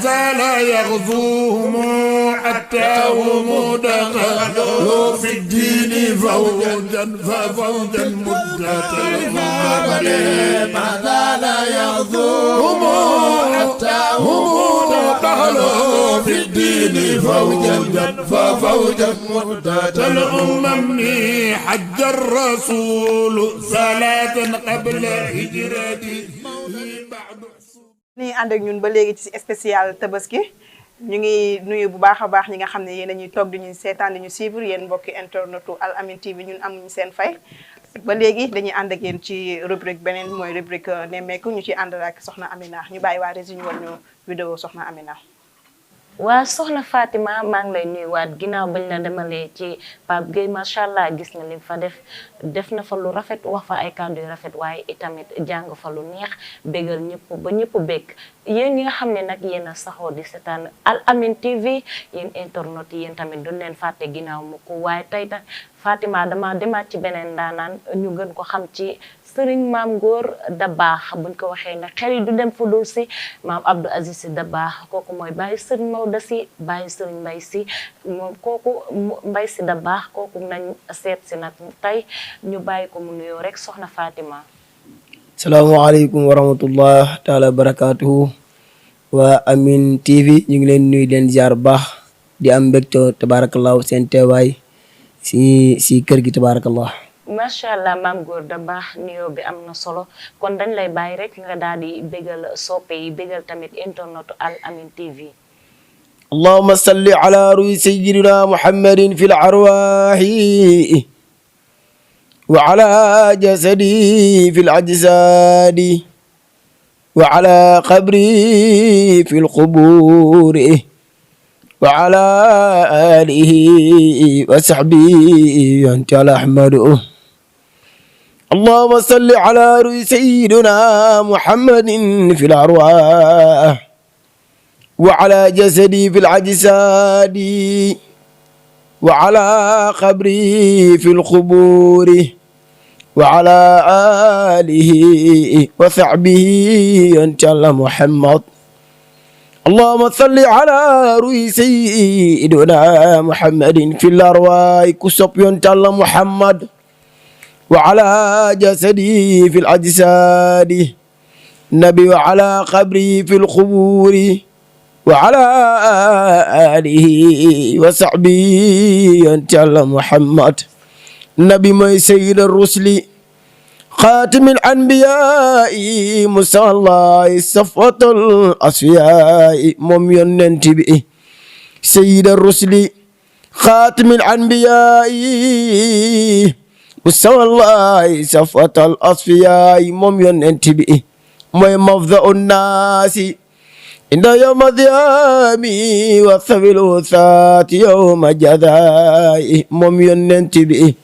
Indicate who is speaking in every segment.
Speaker 1: زال يغزوهم حتى هم دخلوا في الدين فوجا ففوجا مدة الأمم ما زال يغزوهم حتى هم دخلوا في الدين فوجا ففوجا مدة الأمم حج الرسول صلاة قبل هجرته بعد
Speaker 2: ni ànd ak ñun ba léegi ci spécial tabaski ñu ngi nuyu bu baax a baax ñi nga xam ne yéen a ñuy toog di ñu seetaan di ñu suivre yéen mbokki internetu Al Amine TV ñun amuñu seen fay ba léegi dañuy ànd ak yéen ci rubrique beneen mooy rubrique nemmeeku ñu ci ànd ak soxna Amina ñu bàyyi waa Rési ñu war ñu vidéo soxna Amina.
Speaker 3: waa soxna Fatima maa ngi lay nuyuwaat ginnaaw bañ la demalee ci Pape Gueye macha allah gis nga lim fa def na fa lu rafet wax fa ay kàddu yu rafet waaye itamit jàng fa lu neex bégal ñëpp ba ñëpp bég yéen ñi nga xam ne nag yéen a saxoo di seetaan Al Amine TV yéen internet yi yéen tamit duñ leen fàtte ginnaaw mu ko waaye tey nag Fatima dama demaat ci beneen ndaanaan ñu gën ko xam ci Sëriñ Maam Góor Dabakh buñ ko waxee nag xel yi du dem fu dul si maam Abdou Aziz Sy Dabakh kooku mooy bàyyi Sëriñ Maodo Sy bàyyi Sëriñ Mbay Sy moom kooku Mbay Sy Dabakh kooku nañ seet si nag tey ñu bàyyi ko mu nuyoo rek soxna Fatima.
Speaker 4: salaamaaleykum wa rahmatullah taala barakatuhu waa Amine TV ñu ngi leen nuyu leen ziar baax di am mbégte tabarakallahu seen teewaay si kër gi tabarakallah
Speaker 3: macha allah maam Góor Dabakh nuyoo bi am na solo kon dañ lay bàyyi rek nga daal di bégal soppe yi bégal tamit internetu Al Amine TV.
Speaker 4: allahumma salli ala ruhi sayyidina muhammadin fil arwahi wa ala jasadi fil ajsadi wa ala qabri fil quburi wa ala alihi wa sahbihi anta ahmadu اللهم صل على روح سيدنا محمد في الأرواح وعلى جسدي في الأجساد وعلى قبري في القبور وعلى آله وصحبه أنت محمد اللهم صل على روح سيدنا محمد في الأرواح كسب أنت محمد وعلى جسدي في الأجساد نبي وعلى قبري في القبور وعلى آله وصحبه أنت محمد نبي ما سيد الرسل خاتم الأنبياء مصطفى الله صفوة الأصفياء مؤمن ننتبه سيد الرسل خاتم الأنبياء مصطفى الله صفوة الأصفياء مؤمن ننتبه مفضع الناس عند يوم القيامة وثوي الوثات يوم جزاء مؤمن ننتبه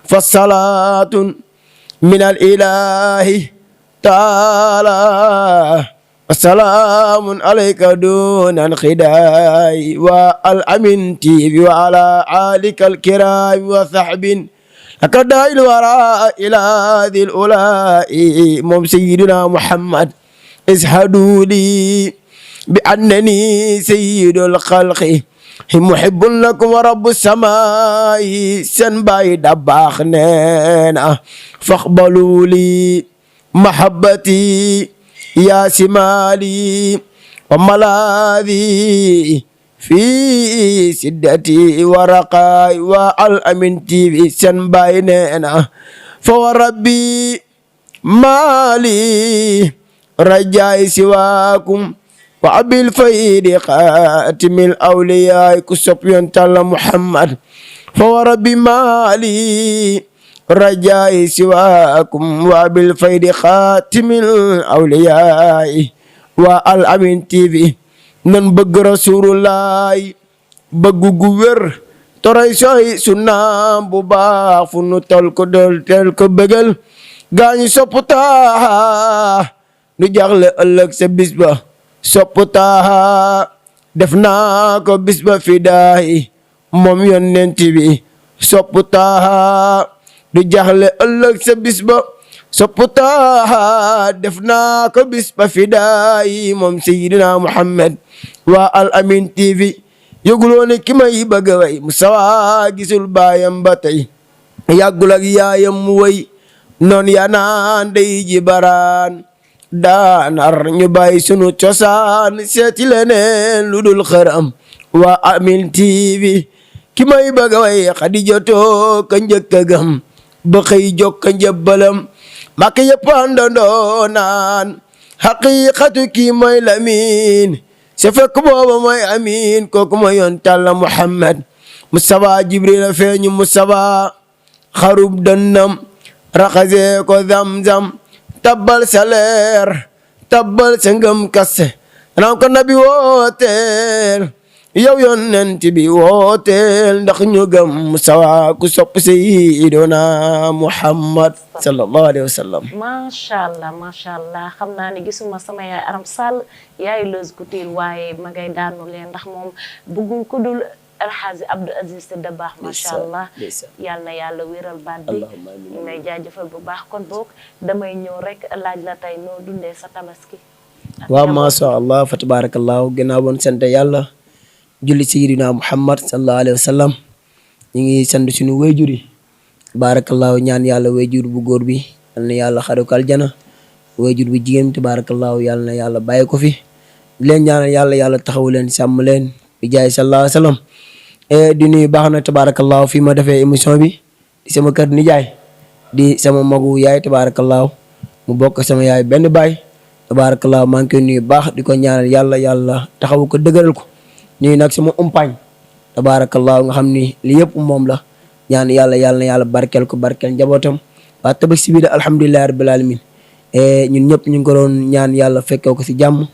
Speaker 4: فالصلاة من الإله تعالى السلام عليك دون انخداع والأمين تيبي وعلى آلك الكرام وصحب أكدى الوراء إلى ذي الأولاء مم سيدنا محمد اشهدوا لي بأنني سيد الخلق محب لكم ورب السماء سنباي دباخ نينا فاقبلوا لي محبتي يا سمالي وملاذي في سدتي ورقاي والأمين تي سنباي نينا فوربي مالي رجاي سواكم وأبي الفيد خاتم الأولياء كسبيان تالا محمد فوربي مالي رجاي سواكم وأبي الفيد خاتم الأولياء والأمين تي نن bëgg Rasulullaay bëggu gu wér toray soy sunnaam bu baax fu nu tol ko del tel ko bëggal gaañu sopp Taaha nu jaxle ëllëg sa bis ba sopp Taaha def naa ko bis ba fidaay moom yonent bi sopp Taaha du jaxle ëllëg sa bis ba soppu Taaha def naa ko bis ba fidaay moom Seydina Muhammad waa Al Amine TV yëguloo ne ki may bëgg a way Mustafa gisul baayam ba tey yàggul ak yaayam mu way noon ya naan day ji baraan daanar ñu bàyyi sunu cosaan seeti leneen lu dul xëram waa Amine TV ki may bëgg a way Xadijatoo ka njëkk a gëm ba xëy jokka njëbbalam Màkka yëpp àndandoo naan xaqiiqatu kii mooy Lamin se fekk booba mooy Amin kooku mooy yoon Talla Muhammad Mustafa Jibril feeñu Mustafa xarub dënnam raxasee ko Zamzam tabbal sa leer tabbal sa ngëm kasse naan ko nabi wooteel yow yonent bi wooteel ndax ñu gëm Mustafa ku sopp Sayyiduna Muhammad sallallahu alayhi wa sallam.
Speaker 3: macha allah xam naa ne gisuma sama yaay Aram Sall yaay Loos Couture waaye ma ngay daanu leen ndax moom bëggul ku dul Alxaaji Abdou Aziz Sy Dabakh macha allah yal na yàlla wéral baat bi ñu may jaajëfal bu baax kon boog damay ñëw rek laaj la tey noo dundee sa tabaski.
Speaker 4: waaw macha allah fa tabarakallahu gannaaw bon sant yàlla julli Sayyidina Muhammad sallallahu alayhi wa sallam ñu ngi sant suñu wayjur yi tabarakallahu ñaan yàlla wayjur bu góor bi yal na yàlla xare ko aljana wayjur bu jigéen tabarakallahu yal na yàlla bàyyi ko fi leen ñaanal yàlla taxawu leen sàmm leen bi jaay sallallahu alayhi wa sallam di nuyu baax na tabarakallahu fi ma defee émission bi di sama kër nijaay di sama magu yaay tabarakallahu mu bokk sama yaay benn baay tabarakallahu maa ngi koy nuyu baax di ko ñaanal yàlla taxawu ko dëgëral ko nuyu nag sama umpaañ tabarakallahu nga xam ni li yëpp moom la ñaan yàlla barkeel ko barkeel njabootam waa tabaski bi alhamdulillahi rabbil alamin ñun ñëpp ñu ngi ko doon ñaan yàlla fekkee ko si jàmm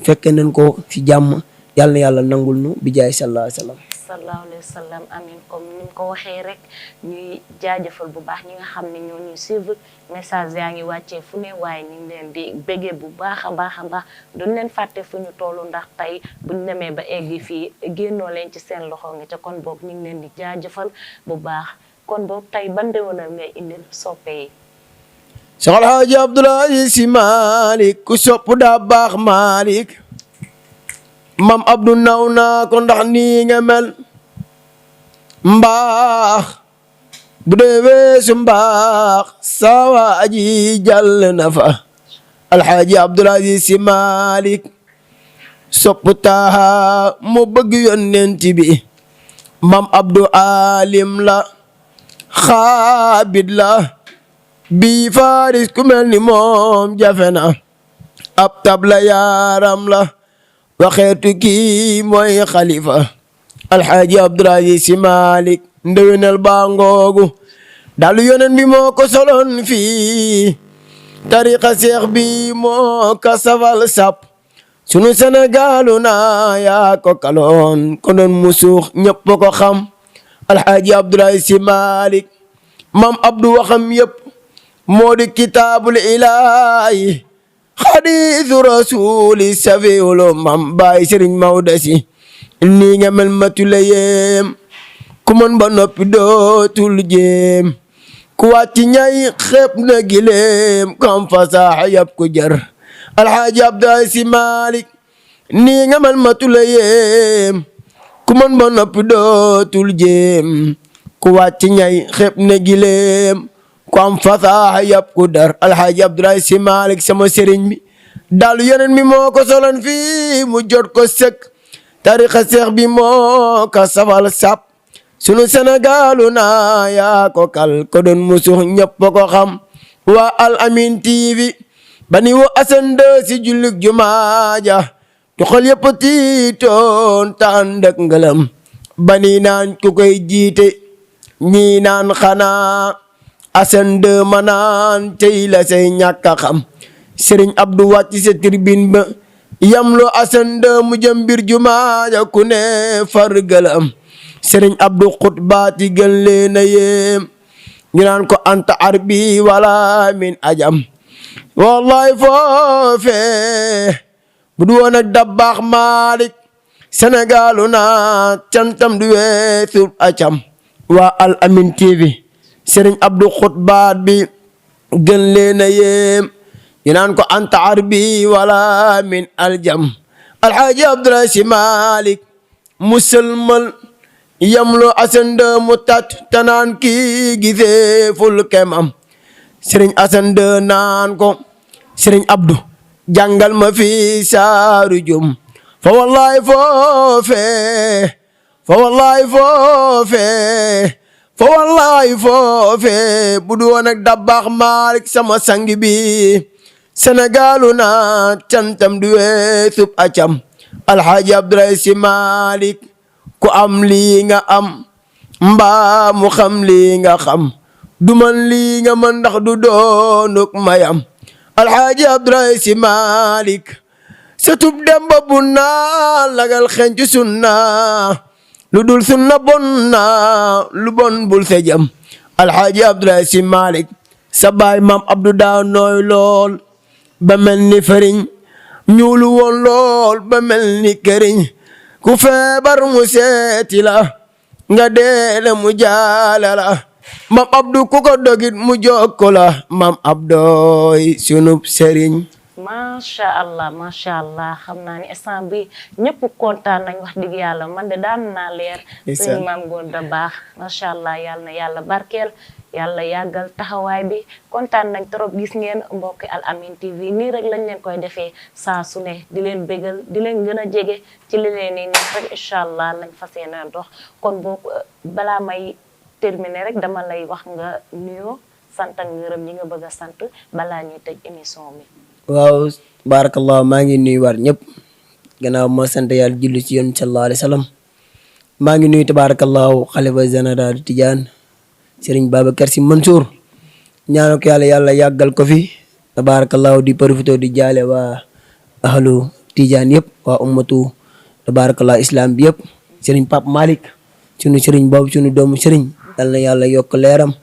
Speaker 4: fekkee nañ ko si jàmm yàlla nangul nu bi jaay sallallahu alayhi wa sallam.
Speaker 3: sallallahu alayhi wa sallam amin comme ni mu ko waxee rek ñuy jaajëfal bu baax ñi nga xam ne ñoo ñuy suivre message yaa ngi wàccee fu ne waaye ñu ngi leen di béggee bu baax a baax duñ leen fàtte fu ñu toll ndax tey buñ demee ba eggi fii génnoo leen ci seen loxo nga ca kon boog ñu ngi leen di jaajëfal bu baax kon boog tey ban déwénal ngay indil soppe yi.
Speaker 4: Cheikh El Hadji Abdoul Aziz Sy Malick ku sopp daa baax Malick mam Abdou naw naa ko ndax nii nga mel mbaax bu dee weesu mbaax sawa aji jàll na fa Alxaaji Abdoul Aziz Sy Malick sopp Taaha mu bëgg yonent bi mam Abdou alim la xaabid la bi faris ku mel ni moom jafe na ab tabla yaaram la waxeetu kii mooy xalifa Alxaaji Abdoul Aziz Sy Malick ndewenal baa ngoogu dalu yonen bi moo ko soloon fii tariqa seex bi moo ka safal sap sunu Sénégalu na yaa ko kaloon ko doon musuux ñëpp ko xam Alxaaji Abdoul Aziz Sy Malick mam Abdou waxam yëpp moo di kitaabul ilaahi xadiisu rasuuli safiwulu mam baay Sëriñ Mawdo Si nii nga mel matula yéem ku mën ba noppi dootul jéem ku wàcc ñay xeeb na gileem kam fasaaxa yab ko jar Alxaaji Abdoul Aziz Sy Malick nii nga mel matula yéem ku mën ba noppi dootul jéem ku wàcc ñay xeeb na gileem ku am fasaaxa yab ko dar Alxaaji Abdoul Aziz Sy Malick sama sëriñ bi dalu yeneen mi moo ko solon fii mu jot ko sëkk tariqa seex bi moo ka safal sap sunu Sénégalu na yaa ko kal ko doon musuux ñëpp ko xam waa Al Amine TV bani wo asande si jullik jumaaja tu xol yëpp tiitoon ta ànd ak ngëlam bani naan ku koy jiite ñii naan xanaa asande ma naan tey la say ñàkk a xam Sëriñ Abdou wàcc sa tribune ba yamloo asande mu jëm mbir jumaaja ku ne fargalam Sëriñ Abdou xutbaati gën leen a yéem ñu naan ko anta arbi wala min ajam wallahi foofe bu du woon ak Dabakh Malick Sénégalu na cantam du weesu acam waa Al Amine TV Sëriñ Abdou xutbaat bi gën leen a yéem ñu naan ko anta arbi wala min aljam alxaaji Abdoulaye Si Malik musulmal yamlo asande mu tat tanaan kii gisee ful kemam Sëriñ Asande naan ko Sëriñ Abdu jàngal ma fi saaru jum fa wallahi foofe fa wallahi foofe fa wallahi foofe bu du woon ak Dabakh Malik sama sang bi Sénégalu na cantam du weesub acam alxaaji Abdoulaye Si Malik ku am lii nga am mbaa mu xam lii nga xam du man lii nga man ndax du doonuk mayam alxaaji Abdoulaye Si Malik satub demba bu naa lagal xencu sunna lu dul sunna bon na lu bon bul se jam alxaaji Abdoulaye Si Malik sa baay maam Abdou daa nooy lool ba mel ni fariñ ñuulu woon lool ba mel ni këriñ ku feebar mu seeti la nga deele mu jaale la maam Abdou ku ko dogit mu jokko la maam Abdooy sunub sëriñ
Speaker 3: macha allah xam naa ni instant bi ñëpp kontaan nañ wax dëgg yàlla man de daan naa leer suñu maam góor da baax macha allah yàlla na yàlla barkeel yàlla yàggal taxawaay bi kontaan nañ trop gis ngeen mbokki Al Amine TV nii rek lañ leen koy defee saa su ne di leen bégal di leen gën a jege ci li leen ni neex rek incha allah lañ fas yéene dox kon boo balaa may terminer rek dama lay wax nga nuyoo sant ak ngërëm ñi nga bëgg a sant balaa ñuy tëj émission bi.
Speaker 4: waaw barakallahu maa ngi nuyu war ñëpp gannaaw moo sant yàlla julli ci yoon sallallahu alayhi wa sallam maa ngi nuyu tabarakallahu xalifa général Tidiane Serigne Babacar Sy Mansour ñaanal ko yàlla yàggal ko fi tabarakallahu di profité di jaale waa ahlu Tidiane yëpp waa ummatu tabarakallahu islam bi yëpp Serigne Pape Malick sunu Serigne boobu sunu doomu Serigne yal na yàlla yokk leeram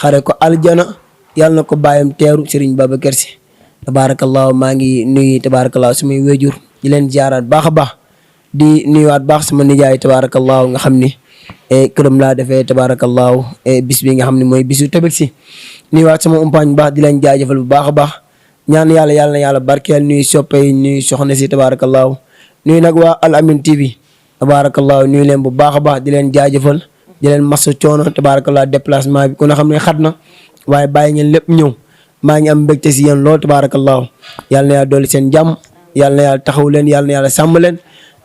Speaker 4: xare ko aljana yal na ko bàyyam teeru Serigne Babacar Sy tabarakallahu maa ngi nuyu tabarakallahu sumay wéjur di leen ziaraat baax a baax di nuyuwaat baax sama nijaay tabarakallahu nga xam ni këram laa defee tabarakallahu bis bi nga xam ne mooy bisu Tabaski nuyuwaat sama umpaañ baax di leen jaajëfal bu baax a baax ñaan yàlla na yàlla barkeel nuyu soppe yi nuyu soxna si tabarakallahu nuyu nag waa Al Amine TV tabarakallahu nuyu leen bu baax a baax di leen jaajëfal di leen massa coono tabarakallahu déplacement bi ku na xam ne xat na waaye bàyyi ngeen lépp ñëw maa ngi am mbégte si yéen lool tabarakallahu yàlla na yàlla dolli seen jàmm yàlla na yàlla taxaw leen yàlla na yàlla sàmm leen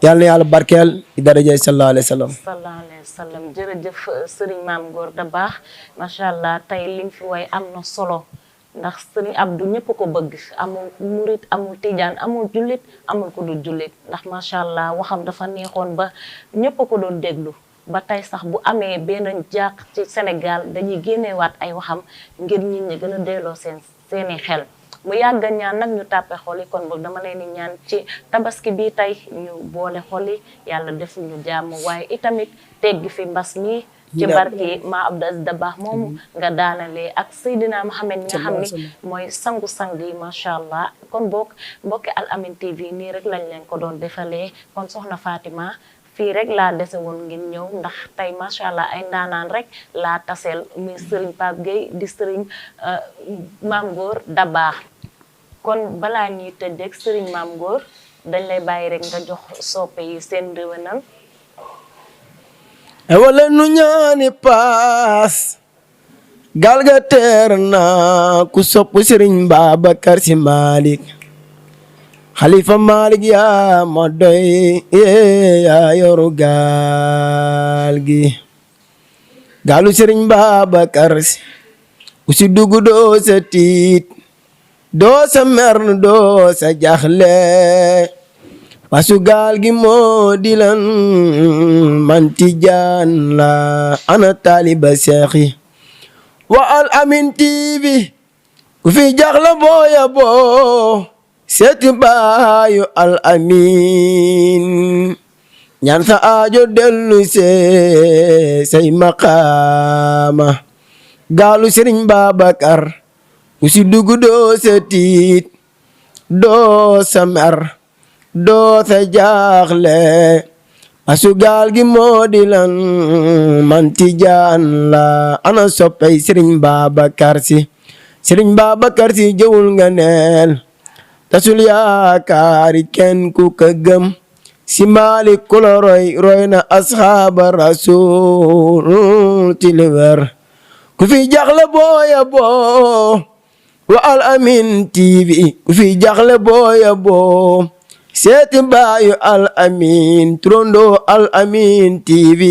Speaker 4: yàlla na yàlla barkeel di daraja sallallahu alayhi wa sallam.
Speaker 3: sallallahu alayhi wa sallam jërëjëf Serigne Mame Gor da baax macha allah tey liñ fi way am na solo ndax Serigne Abdou ñëpp ko bëgg amul murit amul tijaan amul jullit amul ko du jullit ndax macha allah waxam dafa neexoon ba ñëpp ko doon déglu. ba tey sax bu amee benn jàq ci Sénégal dañuy génneewaat ay waxam ngir nit ñi gën a delloo seeni xel mu yàgg ñaan nag ñu tàppe xol yi kon boog dama leen di ñaan ci tabaski bi tey ñu boole xol yi yàlla def ñu jàmm waaye itamit teggi fi mbas mi ci barki ma Abdou Aziz Dabakh moomu nga daanalee ak Seydina Mohamed mi nga xam ni mooy sangu-sang yi macha allah kon boog mbokki Al Amine TV nii rek lañ leen ko doon defalee kon soxna Fatima fii rek laa dese woon ngeen ñëw ndax tey macha allah ay ndaanaan rek laa taseel muy Serigne Pape Gueye di Serigne Mame Gor da baax kon balaa ñuy tëj rek Serigne Mame Gor dañ lay bàyyi rek nga jox soppe yi seen déwénal
Speaker 4: wala nu ñaani paas gal ga teer na ku sopp Serigne Babacar Sy Malick Khalifa Malick yaa ma doy yaa yoru gaal gi gaalu Serigne Babacar Sy ku si dugg doo sa tiit doo sa mer doo sa jaxle pasu gaal gi moo di lan man Tijaan la ana taaliba Seex yi wa Al Amine TV ku fi jaxle booya boo seeti baayu Al Amine ñaan sa aajo dellu say maqaama gaalu Serigne Babacar ku si dugg doo sa tiit doo sa mer doo sa jaaxle asu gaal gi moo di lan man Tijaan la ana soppey Serigne Babacar Sy Sëriñ Babacar Si jëwul nga neel tasul yaakaari kenn ku ka gëm si Maalik ku la roy na asxaaba rasul ti li wér ku fi jaxle booya boo wa Al Amine TV ku fi jaxle booya boo seeti baayu Al Amine trondo Al Amine TV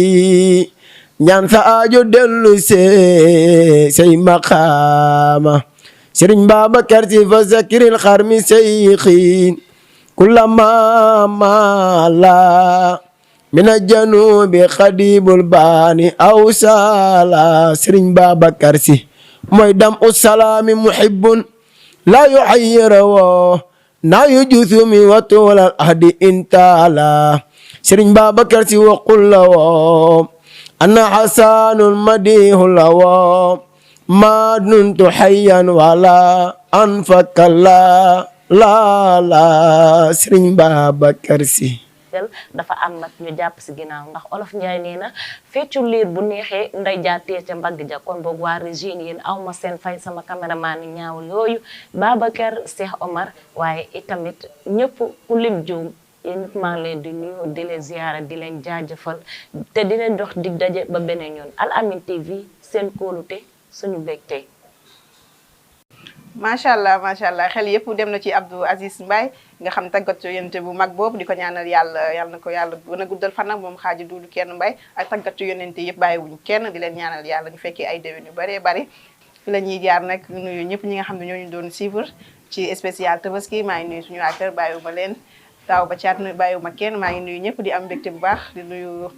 Speaker 4: ñaan sa aajo dellu say maqaama Sëriñ Babacar Si fa zakiril xarmi seyxin kullama mala mina janubi xadibul baani aw sala Sëriñ Babacar Si mooy dam usalaami muhibbun la yuhayyirawo na yujusumi wa tulal ahdi intala Sëriñ Babacar Si waqul lawo ana hasanul madihul lawo ma duntu hayyan wala anfakalla la Sëriñ Babacar Si
Speaker 3: dafa am nag ñu jàpp si ginnaaw ndax olof Njaay nee na feccu liir bu neexee nday jaatee ca mbagg ja kon boog waa régie yéen aw ma seen fay sama caméraman yi ñaawul yooyu Babacar Cheikh Omar waaye itamit ñëpp ku lim juum yéen ñëpp maa ngi leen di nuyu di leen ziyaara di leen jaajëfal te di leen dox dig daje ba beneen yoon Al Amine TV seen kóolute suñu mbégte.
Speaker 2: macha allah xel yëpp dem na ci Abdou Aziz Mbaye nga xam tàggatu yonente bu mag boobu di ko ñaanal yàlla na ko yàlla gën a guddal fan nag moom xaaji duudu kenn Mbaye ak tàggatu yonente yëpp bàyyiwuñ kenn di leen ñaanal yàlla ñu fekkee ay déwén yu bëree bëri fi la ñuy jaar nag nuyu ñëpp ñi nga xam ne ñooñu doon suivre ci spécial Tabaski maa ngi nuyu suñu waa kër bàyyiwuma leen taaw ba caat bàyyiwuma kenn maa ngi nuyu ñëpp di am mbégte bu baax di nuyu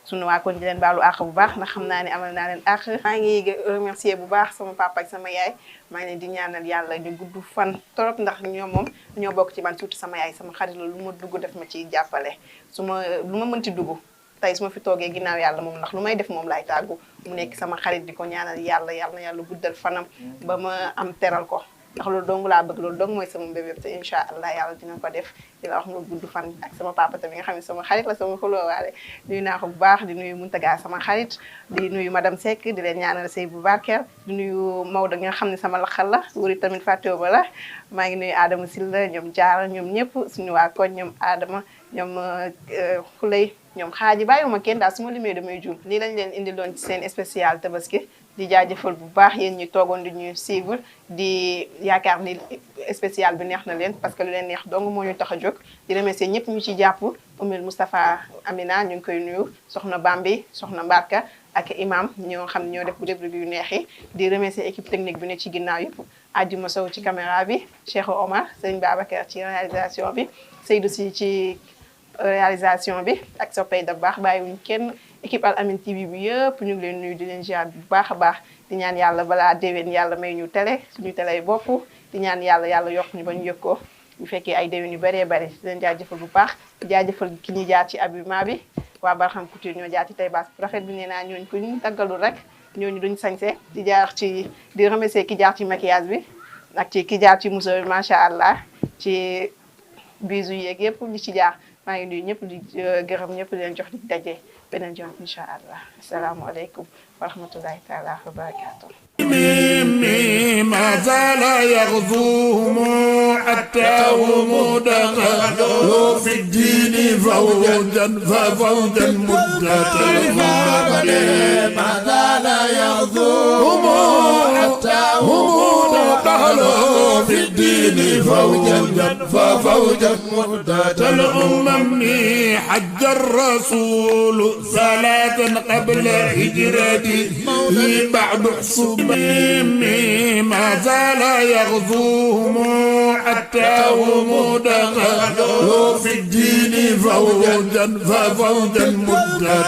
Speaker 2: sunu waa koñ di leen baalu àq bu baax ndax xam naa ne amal naa leen àq maa ngi remercier bu baax sama papa ak sama yaay maa ngi leen di ñaanal yàlla ñu gudd fan trop ndax ñoom moom ñoo bokk ci man surtout sama yaay sama xarit la lu ma dugg def ma ciy jàppale lu ma mënti dugg tey su ma fi toogee ginnaaw yàlla moom ndax lu may def moom laay tàggu mu nekk sama xarit di ko ñaanal yàlla na yàlla guddal fanam ba ma am teral ko ndax loolu dong laa bëgg loolu dong mooy sama mbébét te incha allah yàlla dina ko def di la wax nga gudd fan ak sama papa tamit nga xam ne sama xarit la sama xulóowaale nuyu naa ko bu baax di nuyu Muntaga sama xarit di nuyu madame Seck di leen ñaanal sëy bu barkeel di nuyu Maodo nga xam ne sama laxal la wuri tamit fàttewu ba la maa ngi nuyu Adama Silla ñoom Jaara ñoom ñëpp suñu waa koñ ñoom Adama ñoom Xulay ñoom xaaji bàyyiwuma kenn daal su ma limee damay juum lii lañ leen indiloon ci seen spécial Tabaski di jaajëfal bu baax yéen ñi toogoon di ñuy suivre di yaakaar ni spécial bi neex na leen parce que lu leen neex dong moo ñu tax a jóg di remercier ñëpp ñu ci jàpp Umil Moustapha Amina ñu ngi koy nuyu soxna Bambi soxna Mbarka ak imam ñoo xam ne ñoo def bu def yu neex yi di remercier équipe technique bi ne ci ginnaaw yëpp Adjuma Sow ci caméra bi Cheikh Omar Sëñ Babacar ci réalisation bi Seydou Si ci réalisation bi ak soppay da baax bàyyiwuñ kenn équipe Al Amine TV bi yëpp ñu ngi leen nuyu di leen ziar bu baax a baax di ñaan yàlla balaa déwén yàlla may ñu télé suñu télé bopp di ñaan yàlla yokk ñu ba ñu yëg ko ñu fekkee ay déwén yu bëree bëri di leen jaajëfal bu baax jaajëfal ki ñuy jaar ci habillement bi waa Barham Couture ñoo jaar ci tay baas bu rafet bi nee naa ñooñu ko ñu taggalul rek ñooñu duñ sañse di remercier ki jaar ci maquillage bi ak ci ki jaar ci musóor bi macha allah ci bisu yeeg yëpp ñi ci jaar maa ngi nuyu ñëpp di gërëm ñëpp di leen jox di daje beneen yoon incha allah asalaamualeykum wa rahmatullahi taala wa barakatuh
Speaker 1: ما زال يغزوهم حتى هم دخلوا في الدين فوجا مدة ما زال يغزوهم حتى هم دخلوا في الدين فوجا مدة الأمم حج الرسول صلاة قبل هجرته بعد حسب ما زال يغزوهم حتى هم دخلوا في الدين فوجا مدة